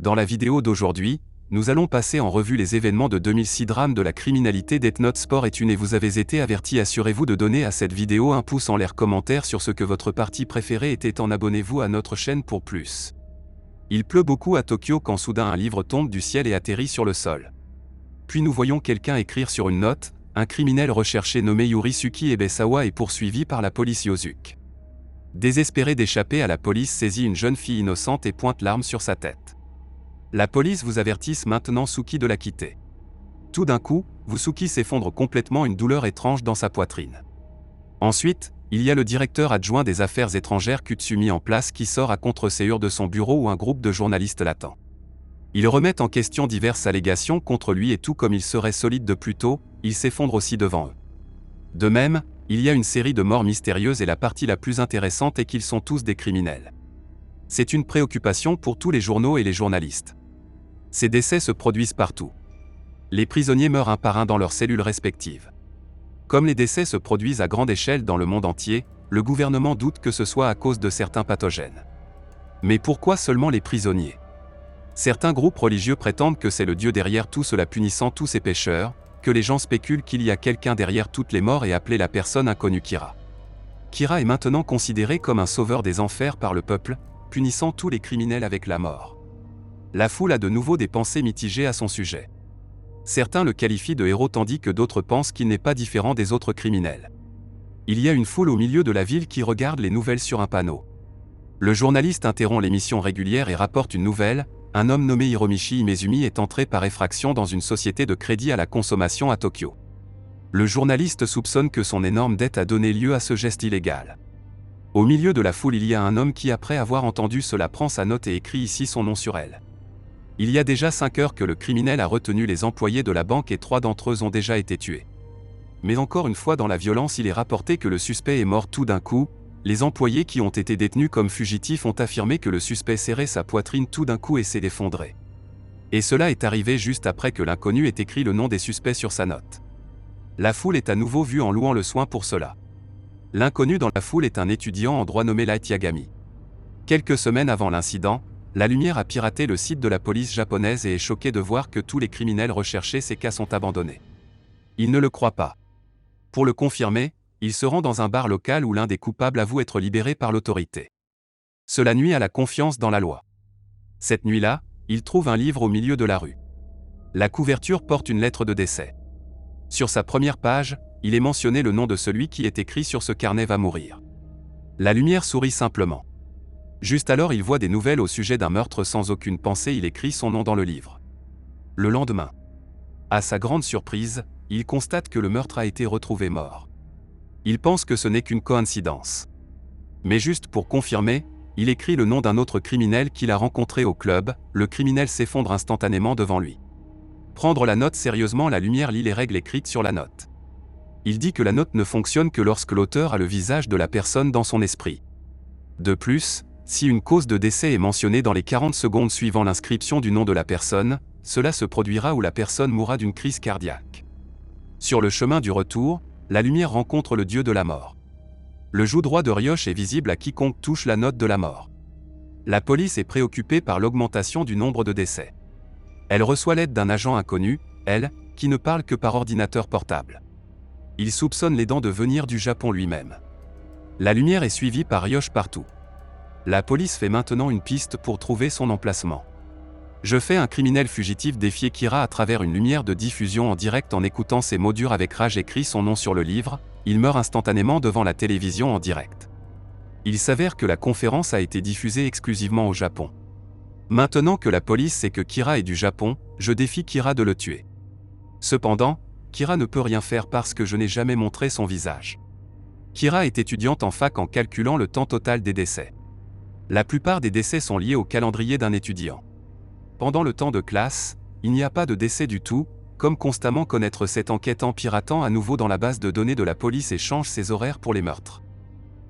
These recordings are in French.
Dans la vidéo d'aujourd'hui, nous allons passer en revue les événements de 2006 drame de la criminalité Death Note Sport est une et vous avez été averti. Assurez-vous de donner à cette vidéo un pouce en l'air, commentaire sur ce que votre partie préférée était en abonnez-vous à notre chaîne pour plus. Il pleut beaucoup à Tokyo quand soudain un livre tombe du ciel et atterrit sur le sol. Puis nous voyons quelqu'un écrire sur une note, un criminel recherché nommé Yorisuke Ebesawa est poursuivi par la police. Yosuke, désespéré d'échapper à la police, saisit une jeune fille innocente et pointe l'arme sur sa tête. La police vous avertisse maintenant Suki de la quitter. Tout d'un coup, Suki s'effondre complètement, une douleur étrange dans sa poitrine. Ensuite, il y a le directeur adjoint des affaires étrangères Kutsumi en place qui sort à contre-séance de son bureau où un groupe de journalistes l'attend. Ils remettent en question diverses allégations contre lui et tout comme il serait solide de plus tôt, il s'effondre aussi devant eux. De même, il y a une série de morts mystérieuses et la partie la plus intéressante est qu'ils sont tous des criminels. C'est une préoccupation pour tous les journaux et les journalistes. Ces décès se produisent partout. Les prisonniers meurent un par un dans leurs cellules respectives. Comme les décès se produisent à grande échelle dans le monde entier, le gouvernement doute que ce soit à cause de certains pathogènes. Mais pourquoi seulement les prisonniers ? Certains groupes religieux prétendent que c'est le Dieu derrière tout cela punissant tous ces pécheurs, que les gens spéculent qu'il y a quelqu'un derrière toutes les morts et appelé la personne inconnue Kira. Kira est maintenant considéré comme un sauveur des enfers par le peuple, punissant tous les criminels avec la mort. La foule a de nouveau des pensées mitigées à son sujet. Certains le qualifient de héros tandis que d'autres pensent qu'il n'est pas différent des autres criminels. Il y a une foule au milieu de la ville qui regarde les nouvelles sur un panneau. Le journaliste interrompt l'émission régulière et rapporte une nouvelle. Un homme nommé Hiromichi Imezumi est entré par effraction dans une société de crédit à la consommation à Tokyo. Le journaliste soupçonne que son énorme dette a donné lieu à ce geste illégal. Au milieu de la foule, il y a un homme qui, après avoir entendu cela, prend sa note et écrit ici son nom sur elle. Il y a déjà 5 heures que le criminel a retenu les employés de la banque et 3 d'entre eux ont déjà été tués. Mais encore une fois dans la violence, il est rapporté que le suspect est mort tout d'un coup. Les employés qui ont été détenus comme fugitifs ont affirmé que le suspect serrait sa poitrine tout d'un coup et s'est effondré. Et cela est arrivé juste après que l'inconnu ait écrit le nom des suspects sur sa note. La foule est à nouveau vue en louant le soin pour cela. L'inconnu dans la foule est un étudiant en droit nommé Light Yagami. Quelques semaines avant l'incident, la lumière a piraté le site de la police japonaise et est choqué de voir que tous les criminels recherchés ces cas sont abandonnés. Il ne le croit pas. Pour le confirmer, il se rend dans un bar local où l'un des coupables avoue être libéré par l'autorité. Cela nuit à la confiance dans la loi. Cette nuit-là, il trouve un livre au milieu de la rue. La couverture porte une lettre de décès. Sur sa première page, il est mentionné le nom de celui qui est écrit sur ce carnet va mourir. La lumière sourit simplement. Juste alors, il voit des nouvelles au sujet d'un meurtre sans aucune pensée, il écrit son nom dans le livre. Le lendemain, à sa grande surprise, il constate que le meurtre a été retrouvé mort. Il pense que ce n'est qu'une coïncidence. Mais juste pour confirmer, il écrit le nom d'un autre criminel qu'il a rencontré au club, le criminel s'effondre instantanément devant lui. Prendre la note sérieusement, la lumière lit les règles écrites sur la note. Il dit que la note ne fonctionne que lorsque l'auteur a le visage de la personne dans son esprit. De plus, si une cause de décès est mentionnée dans les 40 secondes suivant l'inscription du nom de la personne, cela se produira où la personne mourra d'une crise cardiaque. Sur le chemin du retour, la lumière rencontre le dieu de la mort. Le joug droit de Ryoshi est visible à quiconque touche la note de la mort. La police est préoccupée par l'augmentation du nombre de décès. Elle reçoit l'aide d'un agent inconnu, elle, qui ne parle que par ordinateur portable. Il soupçonne les dents de venir du Japon lui-même. La lumière est suivie par Ryoshi partout. La police fait maintenant une piste pour trouver son emplacement. Je fais un criminel fugitif défier Kira à travers une lumière de diffusion en direct en écoutant ces mots durs avec rage écrit son nom sur le livre, il meurt instantanément devant la télévision en direct. Il s'avère que la conférence a été diffusée exclusivement au Japon. Maintenant que la police sait que Kira est du Japon, je défie Kira de le tuer. Cependant, Kira ne peut rien faire parce que je n'ai jamais montré son visage. Kira est étudiante en fac en calculant le temps total des décès. La plupart des décès sont liés au calendrier d'un étudiant. Pendant le temps de classe, il n'y a pas de décès du tout, comme constamment connaître cette enquête en piratant à nouveau dans la base de données de la police et change ses horaires pour les meurtres.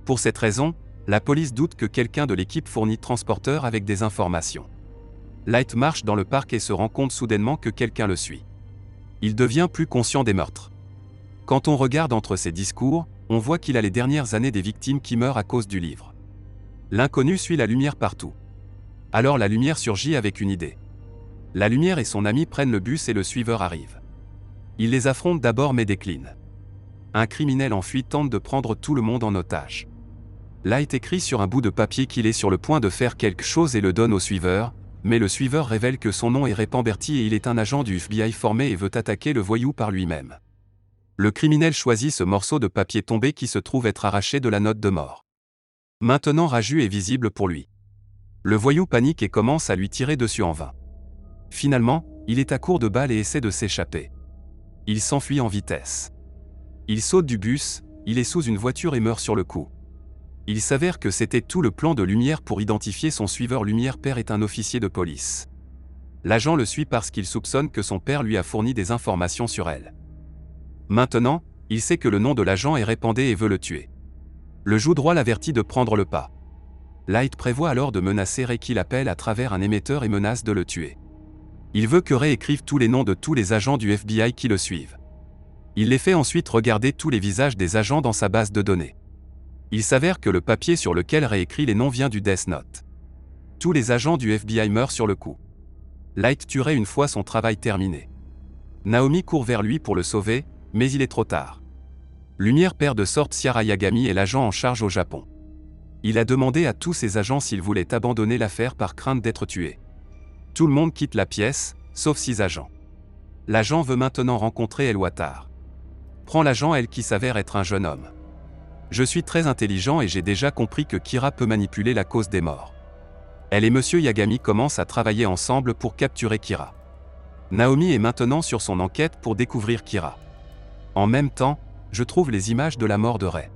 Pour cette raison, la police doute que quelqu'un de l'équipe fournit transporteur avec des informations. Light marche dans le parc et se rend compte soudainement que quelqu'un le suit. Il devient plus conscient des meurtres. Quand on regarde entre ses discours, on voit qu'il a les dernières années des victimes qui meurent à cause du livre. L'inconnu suit la lumière partout. Alors la lumière surgit avec une idée. La lumière et son ami prennent le bus et le suiveur arrive. Ils les affrontent d'abord mais déclinent. Un criminel en fuite tente de prendre tout le monde en otage. Light écrit sur un bout de papier qu'il est sur le point de faire quelque chose et le donne au suiveur, mais le suiveur révèle que son nom est Ray Pamberty et il est un agent du FBI formé et veut attaquer le voyou par lui-même. Le criminel choisit ce morceau de papier tombé qui se trouve être arraché de la note de mort. Maintenant Raju est visible pour lui. Le voyou panique et commence à lui tirer dessus en vain. Finalement, il est à court de balles et essaie de s'échapper. Il s'enfuit en vitesse. Il saute du bus, il est sous une voiture et meurt sur le coup. Il s'avère que c'était tout le plan de Lumière pour identifier son suiveur. Lumière père est un officier de police. L'agent le suit parce qu'il soupçonne que son père lui a fourni des informations sur elle. Maintenant, il sait que le nom de l'agent est répandé et veut le tuer. Le joue droit l'avertit de prendre le pas. Light prévoit alors de menacer Ray qui l'appelle à travers un émetteur et menace de le tuer. Il veut que Ray écrive tous les noms de tous les agents du FBI qui le suivent. Il les fait ensuite regarder tous les visages des agents dans sa base de données. Il s'avère que le papier sur lequel Ray écrit les noms vient du Death Note. Tous les agents du FBI meurent sur le coup. Light tue Ray une fois son travail terminé. Naomi court vers lui pour le sauver, mais il est trop tard. Lumière perd de sorte Ciara Yagami est l'agent en charge au Japon. Il a demandé à tous ses agents s'ils voulaient abandonner l'affaire par crainte d'être tués. Tout le monde quitte la pièce, sauf 6 agents. L'agent veut maintenant rencontrer El Watar. Prend l'agent Elle qui s'avère être un jeune homme. Je suis très intelligent et j'ai déjà compris que Kira peut manipuler la cause des morts. Elle et Monsieur Yagami commencent à travailler ensemble pour capturer Kira. Naomi est maintenant sur son enquête pour découvrir Kira. En même temps, je trouve les images de la mort de Ray.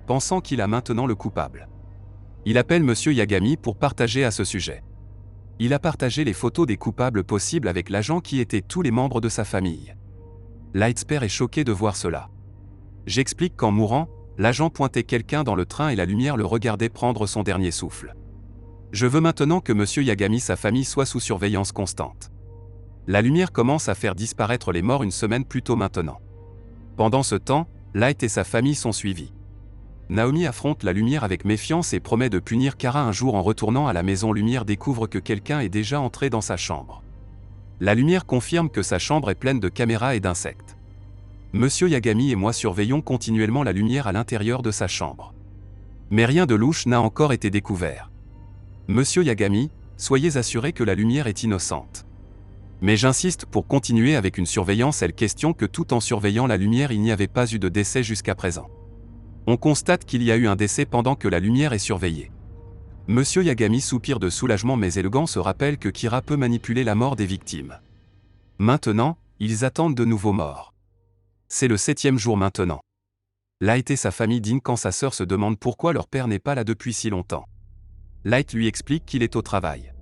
Pensant qu'il a maintenant le coupable. Il appelle Monsieur Yagami pour partager à ce sujet. Il a partagé les photos des coupables possibles avec l'agent qui étaient tous les membres de sa famille. Lightspear est choqué de voir cela. J'explique qu'en mourant, l'agent pointait quelqu'un dans le train et la lumière le regardait prendre son dernier souffle. Je veux maintenant que Monsieur Yagami sa famille soit sous surveillance constante. La lumière commence à faire disparaître les morts une semaine plus tôt maintenant. Pendant ce temps, Light et sa famille sont suivis. Naomi affronte la lumière avec méfiance et promet de punir Kara un jour en retournant à la maison. Lumière découvre que quelqu'un est déjà entré dans sa chambre. La lumière confirme que sa chambre est pleine de caméras et d'insectes. Monsieur Yagami et moi surveillons continuellement la lumière à l'intérieur de sa chambre. Mais rien de louche n'a encore été découvert. Monsieur Yagami, soyez assuré que la lumière est innocente. Mais j'insiste pour continuer avec une surveillance. Elle questionne que tout en surveillant la lumière il n'y avait pas eu de décès jusqu'à présent. On constate qu'il y a eu un décès pendant que la lumière est surveillée. Monsieur Yagami soupire de soulagement mais élégant se rappelle que Kira peut manipuler la mort des victimes. Maintenant, ils attendent de nouveaux morts. C'est le 7e jour maintenant. Light et sa famille dînent quand sa sœur se demande pourquoi leur père n'est pas là depuis si longtemps. Light lui explique qu'il est au travail.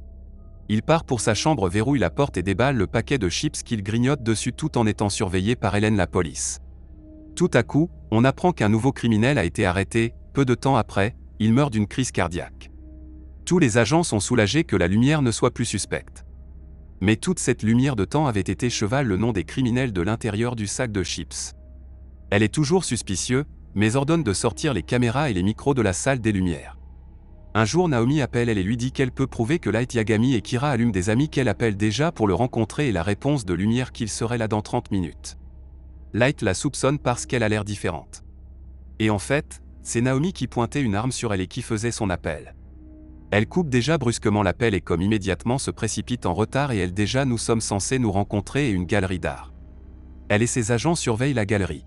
Il part pour sa chambre, verrouille la porte et déballe le paquet de chips qu'il grignote dessus tout en étant surveillé par Hélène la police. Tout à coup, on apprend qu'un nouveau criminel a été arrêté. Peu de temps après, il meurt d'une crise cardiaque. Tous les agents sont soulagés que la lumière ne soit plus suspecte. Mais toute cette lumière de temps avait été Cheval, le nom des criminels de l'intérieur du sac de chips. Elle est toujours suspicieuse, mais ordonne de sortir les caméras et les micros de la salle des lumières. Un jour Naomi appelle elle et lui dit qu'elle peut prouver que Light Yagami et Kira allument des amis qu'elle appelle déjà pour le rencontrer et la réponse de lumière qu'il serait là dans 30 minutes. Light la soupçonne parce qu'elle a l'air différente. Et en fait, c'est Naomi qui pointait une arme sur elle et qui faisait son appel. Elle coupe déjà brusquement l'appel et comme immédiatement se précipite en retard et elle déjà nous sommes censés nous rencontrer et une galerie d'art. Elle et ses agents surveillent la galerie.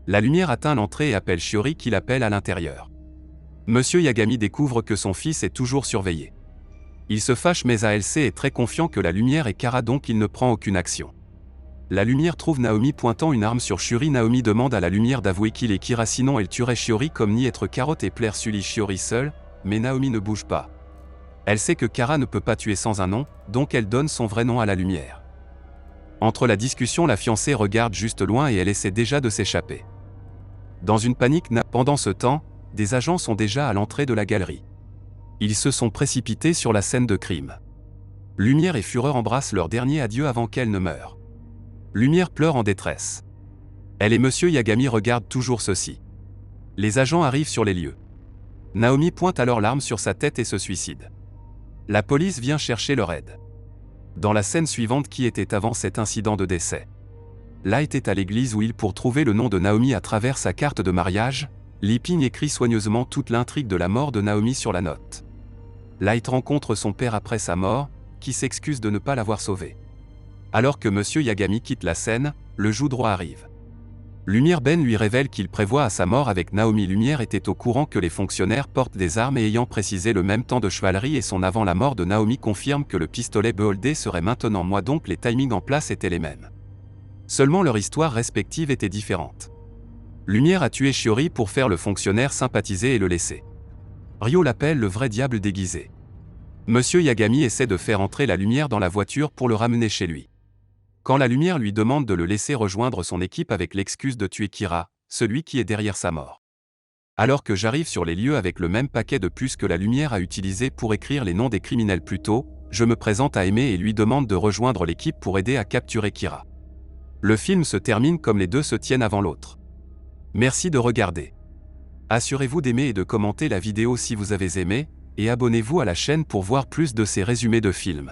La lumière atteint l'entrée et appelle Shiori qui l'appelle à l'intérieur. Monsieur Yagami découvre que son fils est toujours surveillé. Il se fâche mais ALC est très confiant que la lumière est Kara donc il ne prend aucune action. La lumière trouve Naomi pointant une arme sur Shiori. Naomi demande à la lumière d'avouer qu'il est Kira sinon elle tuerait Shiori comme ni être carotte et plaire Sully Shiori seule, mais Naomi ne bouge pas. Elle sait que Kara ne peut pas tuer sans un nom, donc elle donne son vrai nom à la lumière. Entre la discussion la fiancée regarde juste loin et elle essaie déjà de s'échapper. Dans une panique, pendant ce temps, des agents sont déjà à l'entrée de la galerie. Ils se sont précipités sur la scène de crime. Lumière et Fureur embrassent leur dernier adieu avant qu'elle ne meure. Lumière pleure en détresse. Elle et Monsieur Yagami regardent toujours ceci. Les agents arrivent sur les lieux. Naomi pointe alors l'arme sur sa tête et se suicide. La police vient chercher leur aide. Dans la scène suivante, qui était avant cet incident de décès? Light est à l'église où pour trouver le nom de Naomi à travers sa carte de mariage, Lee Ping écrit soigneusement toute l'intrigue de la mort de Naomi sur la note. Light rencontre son père après sa mort, qui s'excuse de ne pas l'avoir sauvé. Alors que Monsieur Yagami quitte la scène, le joue droit arrive. Lumière Ben lui révèle qu'il prévoit à sa mort avec Naomi. Lumière était au courant que les fonctionnaires portent des armes et ayant précisé le même temps de chevalerie et son avant la mort de Naomi confirme que le pistolet beholdé serait maintenant moi, donc les timings en place étaient les mêmes. Seulement leur histoire respective était différente. Lumière a tué Shiori pour faire le fonctionnaire sympathiser et le laisser. Ryo l'appelle le vrai diable déguisé. Monsieur Yagami essaie de faire entrer la Lumière dans la voiture pour le ramener chez lui. Quand la Lumière lui demande de le laisser rejoindre son équipe avec l'excuse de tuer Kira, celui qui est derrière sa mort. Alors que j'arrive sur les lieux avec le même paquet de puces que la Lumière a utilisé pour écrire les noms des criminels plus tôt, je me présente à Aimé et lui demande de rejoindre l'équipe pour aider à capturer Kira. Le film se termine comme les deux se tiennent avant l'autre. Merci de regarder. Assurez-vous d'aimer et de commenter la vidéo si vous avez aimé, et abonnez-vous à la chaîne pour voir plus de ces résumés de films.